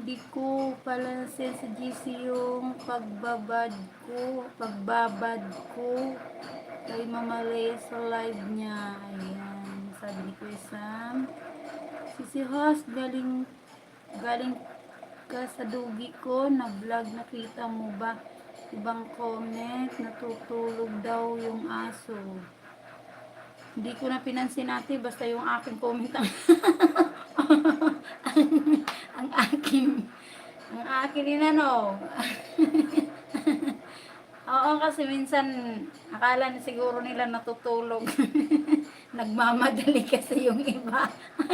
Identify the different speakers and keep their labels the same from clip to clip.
Speaker 1: Di ko pala sa GC yung pagbabad ko kay Mama Rhea sa live niya. Ayan, sabi ni Kuya Sam. Si host, galing ka sa dugi ko na vlog, nakita mo ba? Ibang comment, natutulog daw yung aso. Hindi ko na pinansin natin, basta yung aking comment ang ang akin inano. Oo, kasi minsan akala na siguro nila natutulog. Nagmamadali kasi yung iba.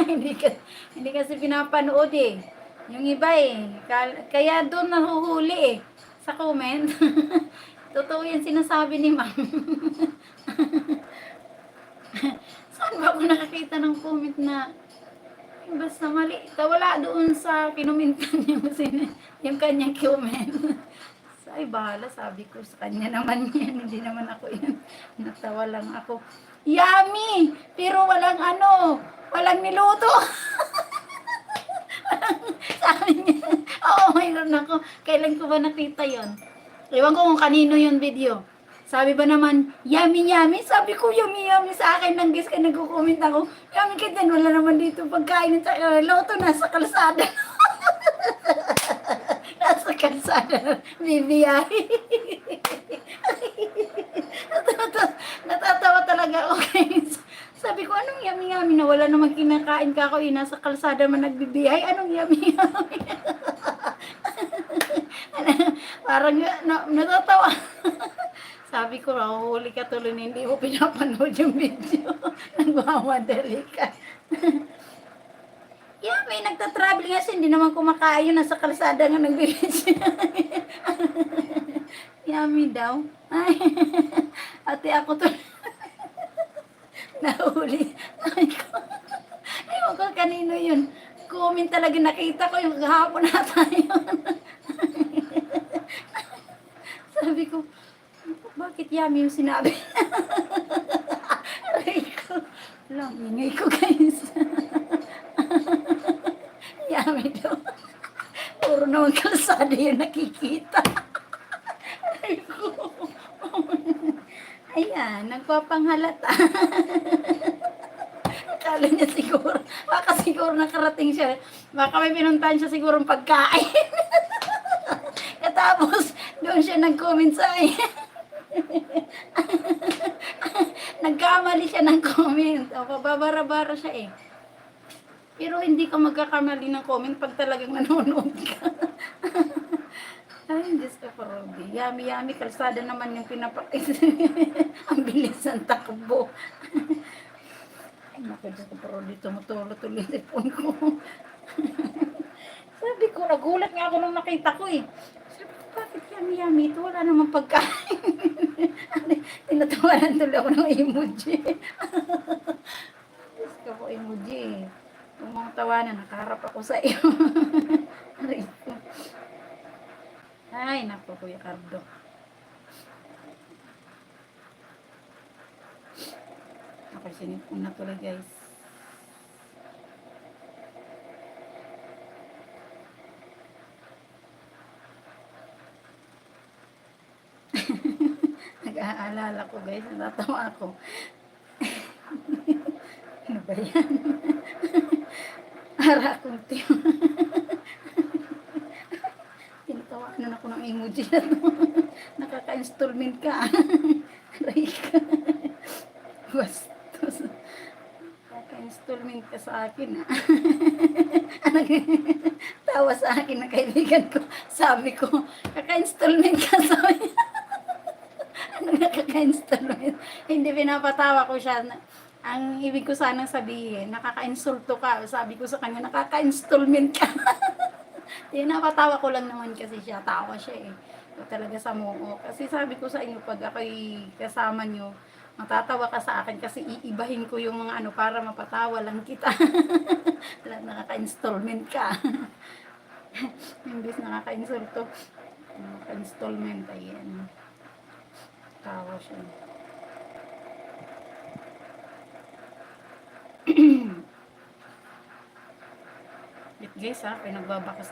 Speaker 1: hindi kasi pinapanood eh. Yung iba eh. Kaya doon nahuhuli eh. Sa comment. Totoo yan sinasabi ni ma'am. Saan ba ako nakakita ng comment na basta mali? Wala doon sa kinumintan yung kanyang comment. Ay, bahala, sabi ko sa kanya naman yan, hindi naman ako yan. Natawa lang ako. Yummy! Pero walang niluto. Sabi niya, oo, mayroon ako. Kailan ko ba nakita yon? Ewan ko kung kanino yung video. Sabi ba naman, yummy, yummy? Sabi ko, yummy, yummy sa akin. Nanggis ka, nagko-comment ako. Yummy ka din, wala naman dito pagkain. Loto nasa kalsada. Nasa kalsada. Bibiyahe. Natatawa talaga ako guys. Sabi ko, anong yummy-yummy na wala namang kinakain ka ako. Nasa kalsada man nagbibiyahe. Anong yummy-yummy? Parang natatawa. Sabi ko, huli ka tuloy na hindi mo pinapanood yung video. Nagmamadali ka. Yeah, may nagta-travel nga siya, hindi naman kumakain, nasa kalsada nga nagbibidyo. Yummy daw. Ay, ate ako to. Nahuli. Ewan ko kanino yun. Comment talaga nakita ko yung kahapon na tayo. Sabi ko, bakit yummy yung sinabi? Aray ko. Lang, ingay ko guys. Yummy daw. Puro naman kalsada yung nakikita. Aray ko. Ayan, nagpapanghalata. Akala niya siguro, baka siguro nakarating siya. Baka may pinuntahan siya siguro pagkain. Katapos, doon siya nag-comment sa akin. Nagkamali siya ng comment. O, pababara-bara siya eh. Pero hindi ka magkakamali ng comment pag talagang nanonood ka. Ay, Diyos ka parodi. Yummy, kalsada naman yung pinapakita. Ang bilis ng takbo. Ay, naku, Diyos ka parodi. Tumutulo tuloy sa phone ko. Sabi ko, nagulat nga ako nung nakita ko eh. Sabi ko, bakit yummy ito? Wala namang pagkain. Tinatawanan tuloy ako ng emoji. Diyos ka po, emoji. Kung mga tawanan, nakaharap ako sa iyo. Ay, naku, Kuya Cardo. Ako sinipon na tuloy, guys. Nag-aalala ko, guys. Natatawa ako. Ano ba yan? Ara akong tiyo. Tinatawanan ako ng emoji na to. Nakaka-installment ka. Aray ka. Bastos. Nakaka-installment ka sa akin. Tawa sa akin ng kaibigan ko. Sabi ko, kaka-installment ka sa akin. Ano nakaka-installment? Hindi, pinapatawa ko siya. Ang ibig ko sanang sabihin, nakaka-insulto ka. Sabi ko sa kanya, nakaka-installment ka. Napatawa ko lang naman kasi siya. Tawa siya eh. Talaga sa muo. Kasi sabi ko sa inyo, pag ako'y kasama nyo, matatawa ka sa akin kasi iibahin ko yung mga para mapatawa lang kita. Nakaka-installment ka. Imbis nakaka-insulto. Nakaka-installment. Ayan. Tawa siya. Guys ha, pinagbabakas